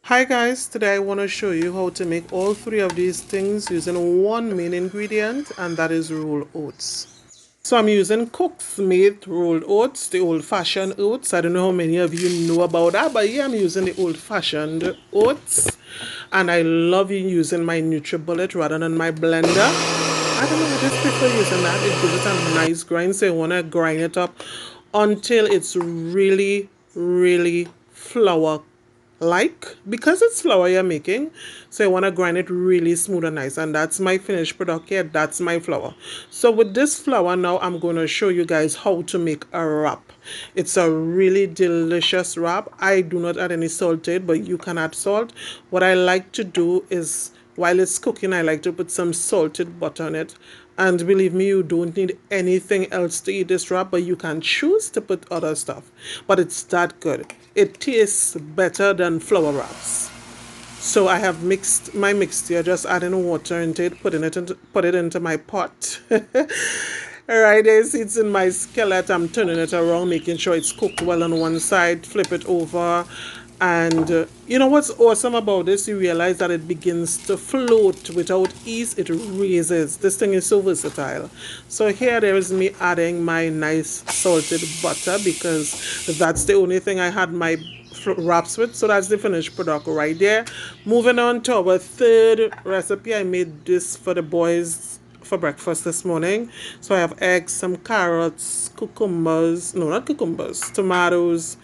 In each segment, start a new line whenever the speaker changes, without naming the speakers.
Hi guys, today I want to show you how to make all three of these things using one main ingredient, and that is rolled oats. So I'm using Cook's Made rolled oats, the old-fashioned oats. I don't know how many of you know about that, but yeah, I'm using the old-fashioned oats. And I love using my NutriBullet rather than my blender. I don't know, I just prefer using that. It gives it a nice grind, so you want to grind it up until it's really, really flour like, because it's flour you're making, so I want to grind it really smooth and nice, and that's my finished product here. That's my flour. So with this flour now, I'm going to show you guys how to make a wrap. It's a really delicious wrap. I do not add any salt to it, but you can add salt. What I like to do is, while it's cooking, I like to put some salted butter on it. And believe me, you don't need anything else to eat this wrap, but you can choose to put other stuff. But it's that good. It tastes better than flour wraps. So I have mixed my mixture, just adding water into it, put it into my pot. Alright, there's it's in my skillet. I'm turning it around, making sure it's cooked well on one side, flip it over. And you know what's awesome about this? You realize that it begins to float without ease. It raises. This thing is so versatile. So here there is me adding my nice salted butter, because that's the only thing I had my wraps with. So that's the finished product right there. Moving on to our third recipe. I made this for the boys for breakfast this morning. So I have eggs, some carrots, cucumbers, no, not cucumbers, tomatoes,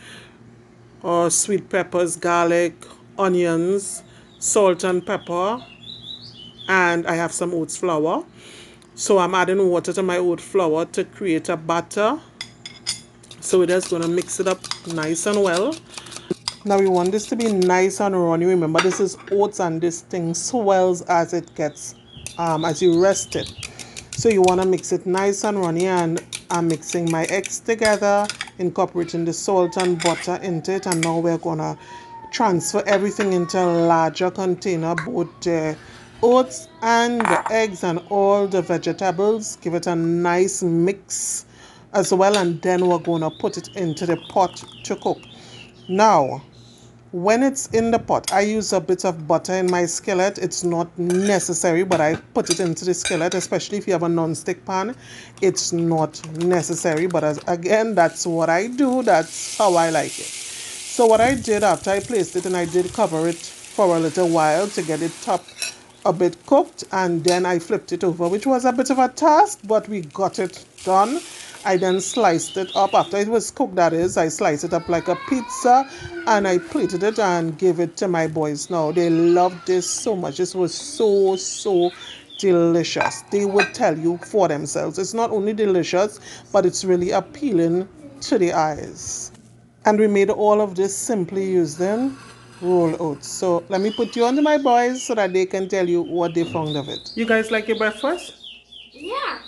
or sweet peppers, garlic, onions, salt and pepper, and I have some oats flour. So I'm adding water to my oat flour to create a batter. So we're just gonna mix it up nice and well. Now we want this to be nice and runny. Remember, this is oats, and this thing swells as it gets, as you rest it. So you want to mix it nice and runny, and I'm mixing my eggs together, incorporating the salt and butter into it, and now we're gonna transfer everything into a larger container, both the oats and the eggs and all the vegetables. Give it a nice mix as well, and then we're gonna put it into the pot to cook. Now, when it's in the pot, I use a bit of butter in my skillet. It's not necessary, but I put it into the skillet, especially if you have a non-stick pan. It's not necessary, but again, that's what I do. That's how I like it. So what I did after I placed it, and I did cover it for a little while to get it top a bit cooked, and then I flipped it over, which was a bit of a task, but we got it done. I then sliced it up after it was cooked, that is. I sliced it up like a pizza, and I plated it and gave it to my boys. Now, they loved this so much. This was so delicious. They would tell you for themselves. It's not only delicious, but it's really appealing to the eyes. And we made all of this simply using roll oats. So let me put you on to my boys so that they can tell you what they found of it. You guys like your breakfast?
Yeah.